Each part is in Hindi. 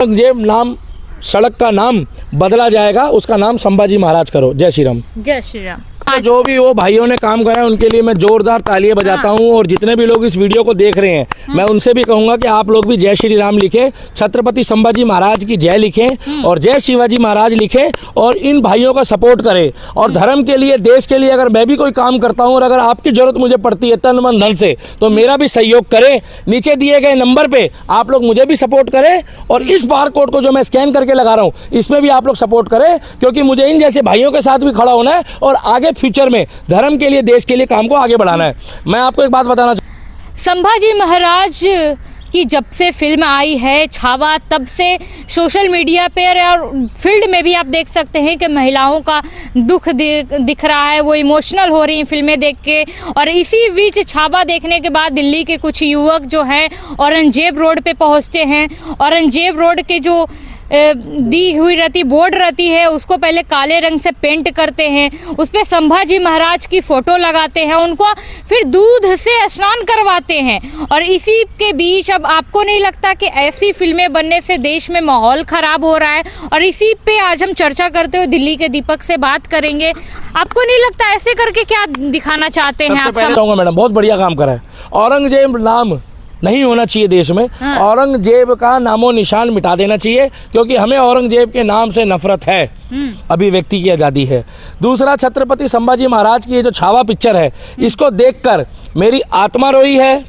औरंगजेब नाम सड़क का नाम बदला जाएगा, उसका नाम संभाजी महाराज करो। जय श्री राम। जय श्री राम। जो भी वो भाइयों ने काम करा है उनके लिए मैं जोरदार तालियां बजाता हूं। और जितने भी लोग इस वीडियो को देख रहे हैं मैं उनसे भी कहूंगा कि आप लोग भी जय श्री राम लिखें, छत्रपति संभाजी महाराज की जय लिखें और जय शिवाजी महाराज लिखें और इन भाइयों का सपोर्ट करें। और धर्म के लिए, देश के लिए अगर मैं भी कोई काम करता हूं और अगर आपकी जरूरत मुझे पड़ती है तन मन धन से, तो मेरा भी सहयोग करें। नीचे दिए गए नंबर पे आप लोग मुझे भी सपोर्ट करें और इस बार कोड को जो मैं स्कैन करके लगा रहा हूँ इसमें भी आप लोग सपोर्ट करें, क्योंकि मुझे इन जैसे भाइयों के साथ भी खड़ा होना है और आगे फ्यूचर में धर्म के लिए, देश के लिए काम को आगे बढ़ाना है। मैं आपको एक बात बताना संभाजी महाराज की जब से फिल्म आई है छावा, तब से सोशल मीडिया पे और फील्ड में भी आप देख सकते हैं कि महिलाओं का दुख दिख रहा है, वो इमोशनल हो रही हैं फिल्में देख के। और इसी बीच छावा देखने के बाद दिल्ली के कुछ युवक जो है औरंगजेब रोड पे पहुंचते हैं। औरंगजेब रोड के जो दी हुई रहती बोर्ड रहती है उसको पहले काले रंग से पेंट करते हैं, उस पर संभाजी महाराज की फ़ोटो लगाते हैं, उनको फिर दूध से स्नान करवाते हैं। और इसी के बीच अब आपको नहीं लगता कि ऐसी फिल्में बनने से देश में माहौल ख़राब हो रहा है? और इसी पे आज हम चर्चा करते हुए दिल्ली के दीपक से बात करेंगे। आपको नहीं लगता ऐसे करके क्या दिखाना चाहते हैं आप? मैडम बहुत बढ़िया काम करा है। औरंगजेब नाम नहीं होना चाहिए देश में। औरंगजेब का नामो निशान मिटा देना चाहिए, क्योंकि हमें औरंगजेब के नाम से नफरत है, अभिव्यक्ति की आज़ादी है। दूसरा, छत्रपति संभाजी महाराज की ये जो छावा पिक्चर है इसको देखकर मेरी आत्मा रोई है।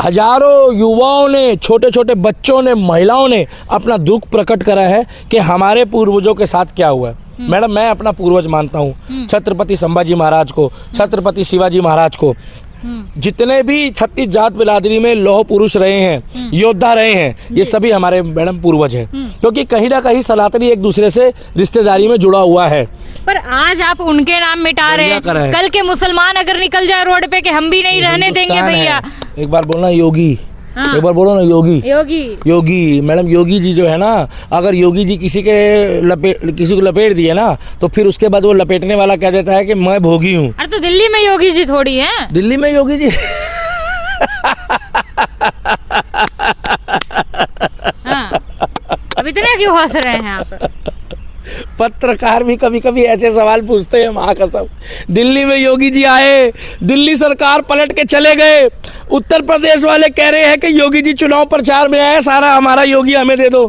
हजारों युवाओं ने, छोटे छोटे बच्चों ने, महिलाओं ने अपना दुख प्रकट करा है कि हमारे पूर्वजों के साथ क्या हुआ है। मैडम मैं अपना पूर्वज मानता हूँ छत्रपति संभाजी महाराज को, छत्रपति शिवाजी महाराज को। जितने भी 36 जात बिरादरी में लौह पुरुष रहे हैं, योद्धा रहे हैं, ये सभी हमारे मैडम पूर्वज हैं, क्योंकि कहीं ना कहीं सनातनी एक दूसरे से रिश्तेदारी में जुड़ा हुआ है। पर आज आप उनके नाम मिटा रहे हैं। कल के मुसलमान अगर निकल जाए रोड पे कि हम भी नहीं रहने देंगे भैया। एक बार बोलना योगी, एक बार बोलो ना योगी। योगी मैडम, योगी जी जो है ना, अगर योगी जी किसी को लपेट दिए ना तो फिर उसके बाद वो लपेटने वाला कह देता है कि मैं भोगी हूँ। अरे तो दिल्ली में योगी जी थोड़ी है। दिल्ली में योगी जी हाँ। अब इतने क्यों हंस रहे हैं आप? पत्रकार भी कभी कभी ऐसे सवाल पूछते हैं, माँ कसम। दिल्ली में योगी जी आए, दिल्ली सरकार पलट के चले गए। उत्तर प्रदेश वाले कह रहे हैं कि योगी जी चुनाव प्रचार में आए, सारा हमारा योगी हमें दे दो।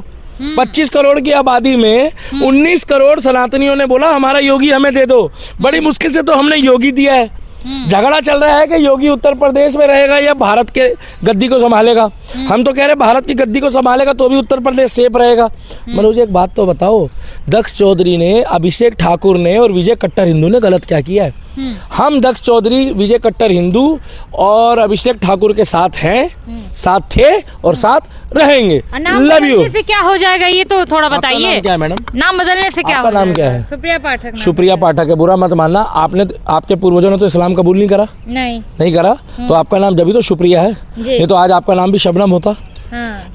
25 करोड़ की आबादी में 19 करोड़ सनातनियों ने बोला हमारा योगी हमें दे दो। बड़ी मुश्किल से तो हमने योगी दिया है। झगड़ा चल रहा है कि योगी उत्तर प्रदेश में रहेगा या भारत के गद्दी को संभालेगा। हम तो कह रहे भारत की गद्दी को संभालेगा तो भी उत्तर प्रदेश सेफ रहेगा। मुझे एक बात तो बताओ, दक्ष चौधरी ने, अभिषेक ठाकुर ने और विजय कट्टर हिंदू ने गलत क्या किया है? हम दक्ष चौधरी, विजय कट्टर हिंदू और अभिषेक ठाकुर के साथ हैं, साथ थे और साथ रहेंगे। Love you. से क्या हो जाएगा ये तो थोड़ा बताइए। क्या है मैडम? नाम बदलने से क्या आपका नाम क्या है? सुप्रिया पाठक। सुप्रिया पाठक है। बुरा मत मानना, आपके पूर्वजों ने तो इस्लाम कबूल नहीं करा। नहीं करा तो आपका नाम जब भी तो सुप्रिया है, नहीं तो आज आपका नाम भी शबनम होता।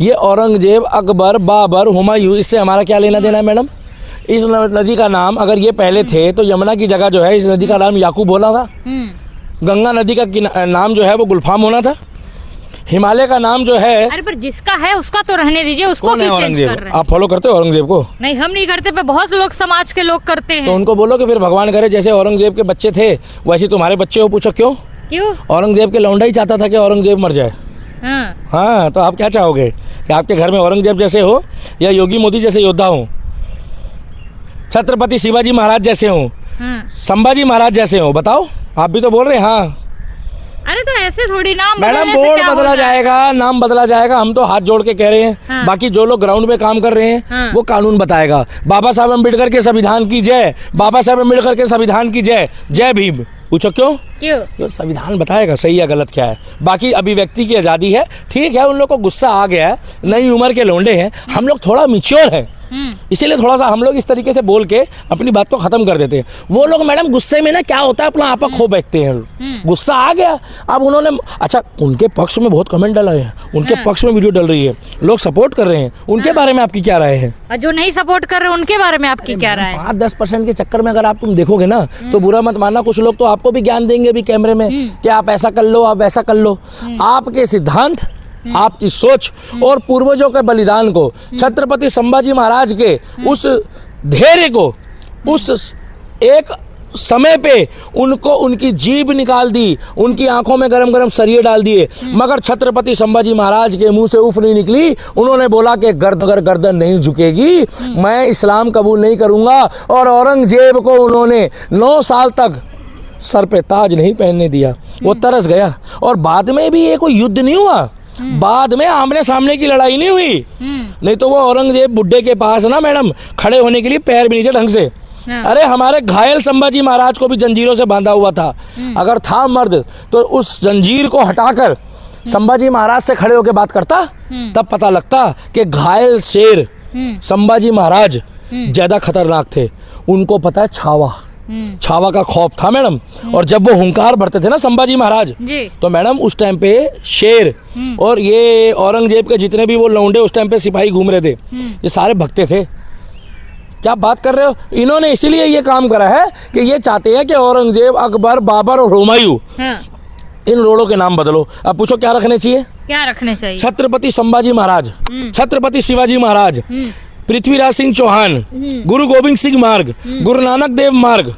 ये औरंगजेब, अकबर, बाबर, हुमायूं, इससे हमारा क्या लेना देना है मैडम? इस नदी का नाम अगर ये पहले थे तो यमुना की जगह जो है इस नदी का नाम याकूब होना था। गंगा नदी का नाम जो है वो गुलफाम होना था। हिमालय का नाम जो है, अरे पर जिसका है उसका तो रहने दीजिए, उसको क्यों चेंज कर रहे हैं? आप फॉलो करते हो औरंगजेब को? नहीं, हम नहीं करते, पर बहुत लोग समाज के लोग करते हैं। तो उनको बोलो कि फिर भगवान करे जैसे औरंगजेब के बच्चे थे वैसे तुम्हारे बच्चे हो। पूछो क्यों? औरंगजेब के लौंडा ही चाहता था कि औरंगजेब मर जाए। हाँ, तो आप क्या चाहोगे कि आपके घर में औरंगजेब जैसे हो या योगी मोदी जैसे योद्धा हो, छत्रपति शिवाजी महाराज जैसे हो, संभाजी महाराज जैसे हो? बताओ। आप भी तो बोल रहे हैं हाँ। अरे तो ऐसे थोड़ी नाम मैडम, बोर्ड बदला जाएगा, नाम बदला जाएगा, हम तो हाथ जोड़ के कह रहे हैं। बाकी जो लोग ग्राउंड में काम कर रहे हैं वो कानून बताएगा। बाबा साहब अम्बेडकर के संविधान की जय, बाबा साहब अम्बेडकर के संविधान की जय, जय भीम। पूछो क्यों? संविधान बताएगा सही है गलत क्या है। बाकी अभिव्यक्ति की आज़ादी है, ठीक है। उन लोग को गुस्सा आ गया है, नई उम्र के लौंडे हैं, हम लोग थोड़ा मैच्योर हैं, इसीलिए थोड़ा सा हम लोग इस तरीके से बोल के अपनी बात को खत्म कर देते हैं। वो लोग मैडम गुस्से में ना क्या होता है अपना आपा खो बैठते हैं। गुस्सा आ गया, अब उन्होंने, अच्छा उनके पक्ष में बहुत कमेंट डाला है, उनके पक्ष में वीडियो डल रही है, लोग सपोर्ट कर रहे हैं, उनके बारे में आपकी क्या राय है? और जो नहीं सपोर्ट कर रहे हैं उनके बारे में आपकी क्या राय है? 5-10% के चक्कर में अगर आप तुम देखोगे ना तो बुरा मत मानना, कुछ लोग तो आपको भी ज्ञान देंगे भी कैमरे में कि आप ऐसा कर लो, आप वैसा कर लो। आपके सिद्धांत आपकी सोच और पूर्वजों के बलिदान को, छत्रपति संभाजी महाराज के उस धैर्य को, उस एक समय पे उनको उनकी जीभ निकाल दी, उनकी आंखों में गरम गरम सरिये डाल दिए, मगर छत्रपति संभाजी महाराज के मुंह से उफ नहीं निकली। उन्होंने बोला कि गर्दन नहीं झुकेगी, मैं इस्लाम कबूल नहीं करूंगा। और औरंगजेब को उन्होंने 9 साल तक सर पे ताज नहीं पहनने दिया। वो तरस गया। और बाद में भी ये कोई युद्ध नहीं हुआ, बाद में आमने सामने की लड़ाई नहीं हुई। नहीं तो वो औरंगजेब बुड्ढे के पास ना मैडम खड़े होने के लिए पैर भी नहीं थे ढंग से। अरे हमारे घायल संभाजी महाराज को भी जंजीरों से बांधा हुआ था। अगर था मर्द तो उस जंजीर को हटाकर संभाजी महाराज से खड़े होकर बात करता, तब पता लगता कि घायल शेर संभाजी महाराज ज्यादा खतरनाक थे। उनको पता है छावा का खौफ था मैडम। और जब वो हुंकार भरते थे ना संभाजी महाराज, तो मैडम उस टाइम पे शेर और ये औरंगजेब के जितने भी वो लौंडे उस टाइम पे सिपाही घूम रहे थे, ये सारे भगते थे। क्या बात कर रहे हो? इन्होंने इसीलिए ये काम करा है कि ये चाहते हैं कि औरंगजेब, अकबर, बाबर और हुमायूं, इन रोड़ों के नाम बदलो। अब पूछो क्या रखने चाहिए? छत्रपति संभाजी महाराज, छत्रपति शिवाजी महाराज, पृथ्वीराज सिंह चौहान, गुरु गोविंद सिंह मार्ग, गुरु नानक देव मार्ग,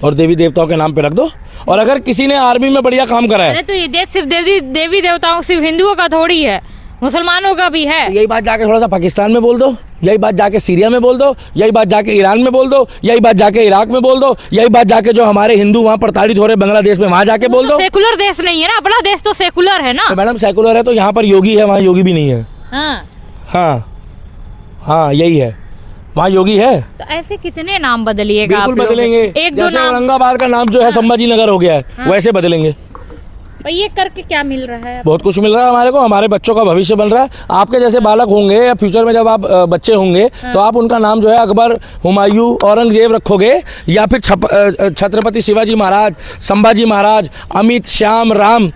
और देवी देवताओं के नाम पे रख दो। और अगर किसी ने आर्मी में बढ़िया काम करा है, तो ये देश सिर्फ देवी देवताओं, सिर्फ हिंदुओं का थोड़ी है, मुसलमानों का भी है। यही बात जाके थोड़ा सा पाकिस्तान में बोल दो, यही बात जाके सीरिया में बोल दो, यही बात जाके ईरान में बोल दो, यही बात जाके इराक में बोल दो, यही बात जाके जो हमारे हिंदू वहाँ प्रताड़ित हो रहे बांग्लादेश में, वहाँ जाके बोल दो। सेकुलर देश नहीं है ना, अपना देश तो सेकुलर है ना। तो मैडम सेकुलर है तो यहाँ पर योगी है, वहाँ योगी भी नहीं है। हाँ यही है, वहाँ योगी है। तो ऐसे कितने नाम बदलिएगा? बिल्कुल बदलेंगे। एक दो नाम, औरंगाबाद का नाम जो है संभाजी नगर हो गया है, वैसे बदलेंगे। ये करके क्या मिल रहा है? बहुत कुछ मिल रहा है हमारे को, हमारे बच्चों का भविष्य बन रहा है। आपके जैसे बालक होंगे या फ्यूचर में जब आप बच्चे होंगे, तो आप उनका नाम जो है अकबर, हुमायूं, औरंगजेब रखोगे, या फिर छत्रपति शिवाजी महाराज, संभाजी महाराज, अमित, श्याम, राम,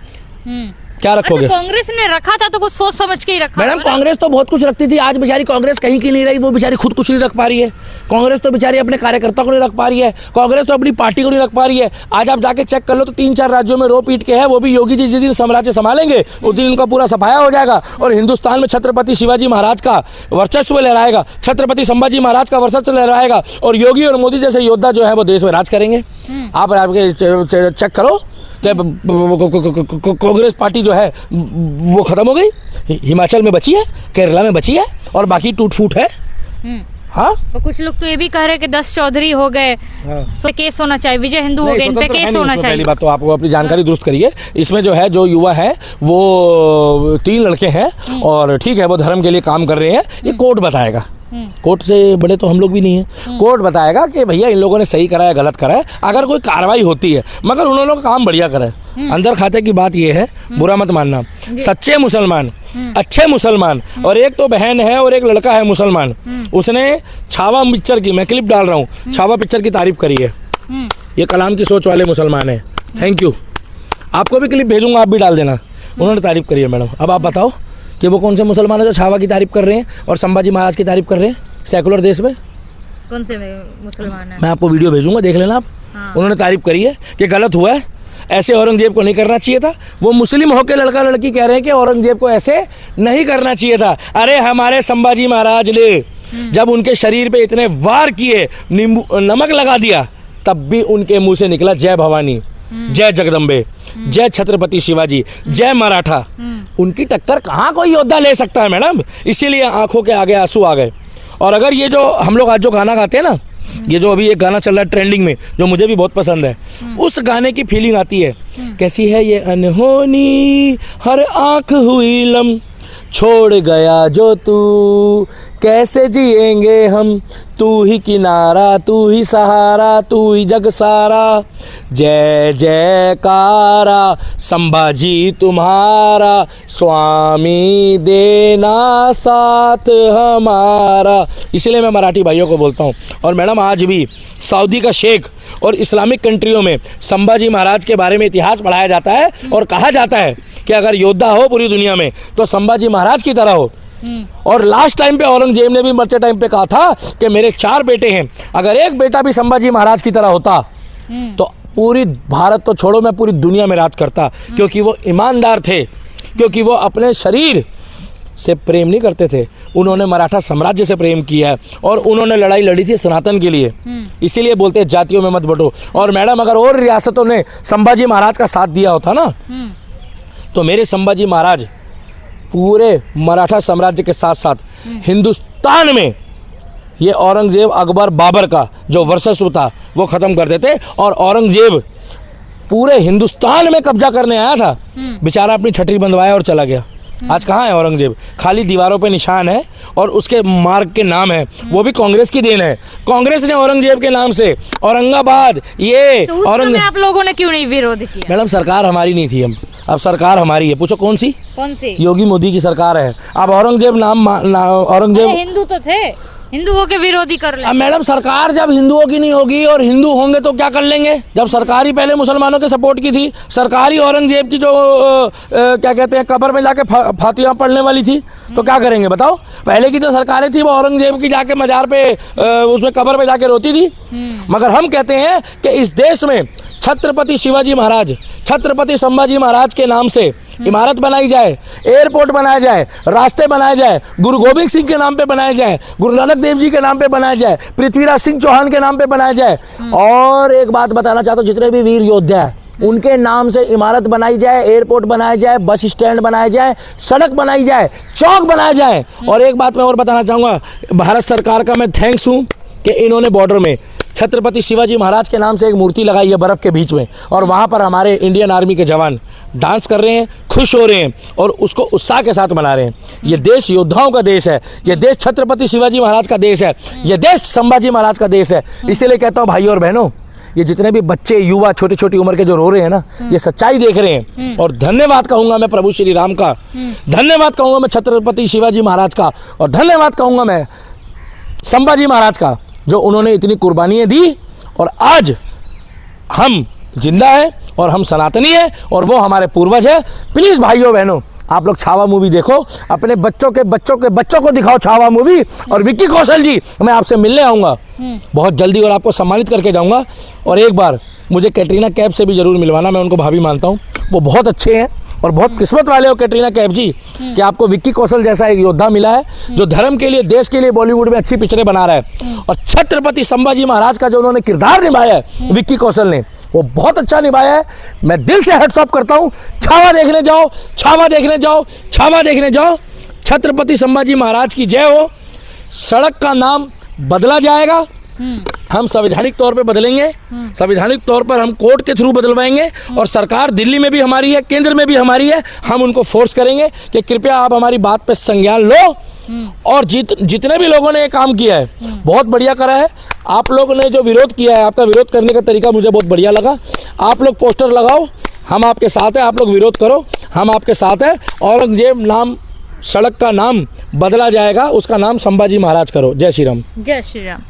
क्या रखोगे? तो कांग्रेस ने रखा था तो कुछ सोच समझ के ही रखा। मैडम कांग्रेस तो बहुत कुछ रखती थी, आज बेचारी कांग्रेस कहीं की नहीं रही। वो बेचारी खुद कुछ नहीं रख पा रही है। कांग्रेस तो बेचारी अपने कार्यकर्ता को नहीं रख पा रही है, कांग्रेस तो अपनी पार्टी को नहीं रख पा रही है। आज आप जाके चेक कर लो तो 3-4 राज्यों में रो पीट के है। वो भी योगी जी जिस दिन साम्राज्य संभालेंगे उस दिन उनका पूरा सफाया हो जाएगा और हिंदुस्तान में छत्रपति शिवाजी महाराज का वर्चस्व लहराएगा, छत्रपति संभाजी महाराज का वर्चस्व लहराएगा, और योगी और मोदी जैसे योद्धा जो है वो देश में राज करेंगे। आप चेक करो, कांग्रेस पार्टी जो है वो खत्म हो गई, हिमाचल में बची है, केरला में बची है, और बाकी टूट फूट है। हाँ, तो कुछ लोग तो ये भी कह रहे कि 10 चौधरी हो गए, तो केस होना चाहिए, विजय हिंदू हो गए, इन पे केस होना चाहिए। पहली बात तो आपको अपनी जानकारी दुरुस्त करिए। इसमें जो है, जो युवा है वो 3 लड़के हैं, और ठीक है वो धर्म के लिए काम कर रहे हैं। ये कोर्ट बताएगा, कोर्ट से बड़े तो हम लोग भी नहीं है। कोर्ट बताएगा कि भैया इन लोगों ने सही करा है, गलत करा है, अगर कोई कार्रवाई होती है। मगर उन्होंने लोग काम बढ़िया करा है। अंदर खाते की बात ये है, बुरा मत मानना, सच्चे मुसलमान, अच्छे मुसलमान, और एक तो बहन है और एक लड़का है मुसलमान, उसने छावा पिक्चर की, मैं क्लिप डाल रहा हूँ, छावा पिक्चर की तारीफ करी है। ये कलाम की सोच वाले मुसलमान है। Thank you. आपको भी क्लिप भेजूंगा, आप भी डाल देना। उन्होंने तारीफ करी है मैडम। अब आप बताओ कि वो कौन से मुसलमान है जो छावा की तारीफ कर रहे हैं और संभाजी महाराज की तारीफ कर रहे हैं सेकुलर देश में? कौन से मुसलमान है? मैं आपको वीडियो भेजूंगा, देख लेना आप। उन्होंने तारीफ करी है कि गलत हुआ है, ऐसे औरंगजेब को नहीं करना चाहिए था। वो मुस्लिम होकर लड़का लड़की कह रहे हैं कि औरंगजेब को ऐसे नहीं करना चाहिए था। अरे हमारे संभाजी महाराज ने जब उनके शरीर पे इतने वार किए, नमक लगा दिया, तब भी उनके मुंह से निकला जय भवानी, जय जगदम्बे, जय छत्रपति शिवाजी, जय मराठा। उनकी टक्कर कहाँ कोई योद्धा ले सकता है मैडम? इसीलिए आंखों के आगे आंसू आ गए। और अगर ये जो हम लोग आज जो गाना गाते हैं ना, ये जो अभी एक गाना चल रहा है ट्रेंडिंग में, जो मुझे भी बहुत पसंद है, उस गाने की फीलिंग आती है। कैसी है ये अनहोनी हर आंख हुई लम, छोड़ गया जो तू कैसे जिएंगे हम, तू ही किनारा, तू ही सहारा, तू ही जग सारा, जय जयकारा संभाजी तुम्हारा, स्वामी देना साथ हमारा। इसलिए मैं मराठी भाइयों को बोलता हूँ। और मैडम आज भी सऊदी का शेख और इस्लामिक कंट्रियों में संभाजी महाराज के बारे में इतिहास पढ़ाया जाता है, और कहा जाता है कि अगर योद्धा हो पूरी दुनिया में तो संभाजी महाराज की तरह हो। और लास्ट टाइम पे औरंगजेब ने भी मरते टाइम पे कहा था कि मेरे 4 बेटे हैं, अगर एक बेटा भी संभाजी महाराज की तरह होता तो पूरी भारत तो छोड़ो, मैं पूरी दुनिया में राज करता। क्योंकि वो ईमानदार थे, क्योंकि वो अपने शरीर से प्रेम नहीं करते थे, उन्होंने मराठा साम्राज्य से प्रेम किया है और उन्होंने लड़ाई लड़ी थी सनातन के लिए। इसीलिए बोलते हैं जातियों में मत बंटो। और मैडम, अगर और रियासतों ने संभाजी महाराज का साथ दिया होता ना, तो मेरे संभाजी महाराज पूरे मराठा साम्राज्य के साथ साथ हिंदुस्तान में ये औरंगजेब, अकबर, बाबर का जो वर्चस्व था वो ख़त्म कर देते। और औरंगजेब पूरे हिंदुस्तान में कब्जा करने आया था, बेचारा अपनी ठठरी बंधवाया और चला गया। आज कहाँ है औरंगजेब? खाली दीवारों पे निशान है और उसके मार्ग के नाम है, वो भी कांग्रेस की देन है। कांग्रेस ने औरंगजेब के नाम से औरंगाबाद ये तो औरंगजेब, आप लोगों ने क्यों नहीं विरोध किया? मैडम सरकार हमारी नहीं थी, अब सरकार हमारी है। पूछो कौन सी? योगी मोदी की सरकार है। अब औरंगजेब औरंगजेब हिंदू तो थे, हिंदुओं के विरोधी कर ले। अब मैडम सरकार जब हिंदुओं की नहीं होगी और हिंदू होंगे तो क्या कर लेंगे? जब सरकार ही पहले मुसलमानों के सपोर्ट की थी, सरकार ही औरंगजेब की जो क्या कहते हैं कब्र में जाके फातिहा पढ़ने वाली थी, तो क्या करेंगे बताओ? पहले की जो सरकारें थी वो औरंगजेब की जाके मजार पे उसमें कब्र पे जाके रोती थी। मगर हम कहते हैं कि इस देश में छत्रपति शिवाजी महाराज, छत्रपति संभाजी महाराज के नाम से इमारत बनाई जाए, एयरपोर्ट बनाया जाए, रास्ते बनाए जाए, गुरु गोविंद सिंह के नाम पे बनाए जाए, गुरु नानक देव जी के नाम पे बनाया जाए, पृथ्वीराज सिंह चौहान के नाम पे बनाया जाए। और एक बात बताना चाहता हूँ, जितने भी वीर योद्धा हैं उनके नाम से इमारत बनाई जाए, एयरपोर्ट बनाया जाए, बस स्टैंड बनाया जाए, सड़क बनाई जाए, चौक बनाया जाए। और एक बात मैं और बताना चाहूँगा, भारत सरकार का मैं थैंक्स हूँ कि इन्होंने बॉर्डर में छत्रपति शिवाजी महाराज के नाम से एक मूर्ति लगाई है बर्फ़ के बीच में, और वहाँ पर हमारे इंडियन आर्मी के जवान डांस कर रहे हैं, खुश हो रहे हैं और उसको उत्साह के साथ मना रहे हैं। ये देश योद्धाओं का देश है, ये देश छत्रपति शिवाजी महाराज का देश है, ये देश संभाजी महाराज का देश है। इसीलिए कहता हूँ भाइयों और बहनों, ये जितने भी बच्चे, युवा, छोटी छोटी उम्र के जो रो रहे हैं ना, ये सच्चाई देख रहे हैं। और धन्यवाद कहूँगा मैं प्रभु श्री राम का, धन्यवाद कहूँगा मैं छत्रपति शिवाजी महाराज का, और धन्यवाद कहूँगा मैं संभाजी महाराज का, जो उन्होंने इतनी कुर्बानियाँ दी और आज हम जिंदा हैं और हम सनातनी हैं और वो हमारे पूर्वज हैं। प्लीज़ भाइयों बहनों, आप लोग छावा मूवी देखो, अपने बच्चों को दिखाओ छावा मूवी। और विक्की कौशल जी, मैं आपसे मिलने आऊँगा बहुत जल्दी और आपको सम्मानित करके जाऊँगा। और एक बार मुझे कैटरीना कैफ से भी ज़रूर मिलवाना, मैं उनको भाभी मानता हूँ, वो बहुत अच्छे हैं और बहुत किस्मत वाले हो कैटरीना कैफ जी कि आपको विक्की कौशल जैसा एक योद्धा मिला है जो धर्म के लिए, देश के लिए बॉलीवुड में अच्छी पिक्चरें बना रहा है। और छत्रपति संभाजी महाराज का जो उन्होंने किरदार निभाया है विक्की कौशल ने, वो बहुत अच्छा निभाया है। मैं दिल से हैट्स ऑफ करता हूँ। छावा देखने जाओ, छावा देखने जाओ, छावा देखने जाओ। छत्रपति संभाजी महाराज की जय हो। सड़क का नाम बदला जाएगा, हम संवैधानिक तौर पे बदलेंगे, संवैधानिक तौर पर हम कोर्ट के थ्रू बदलवाएंगे। और सरकार दिल्ली में भी हमारी है, केंद्र में भी हमारी है, हम उनको फोर्स करेंगे कि कृपया आप हमारी बात पे संज्ञान लो। और जितने भी लोगों ने ये काम किया है बहुत बढ़िया करा है। आप लोगों ने जो विरोध किया है, आपका विरोध करने का तरीका मुझे बहुत बढ़िया लगा। आप लोग पोस्टर लगाओ, हम आपके साथ हैं, आप लोग विरोध करो, हम आपके साथ हैं। औरंगजेब नाम, सड़क का नाम बदला जाएगा, उसका नाम संभाजी महाराज करो। जय श्री राम। जय श्री राम।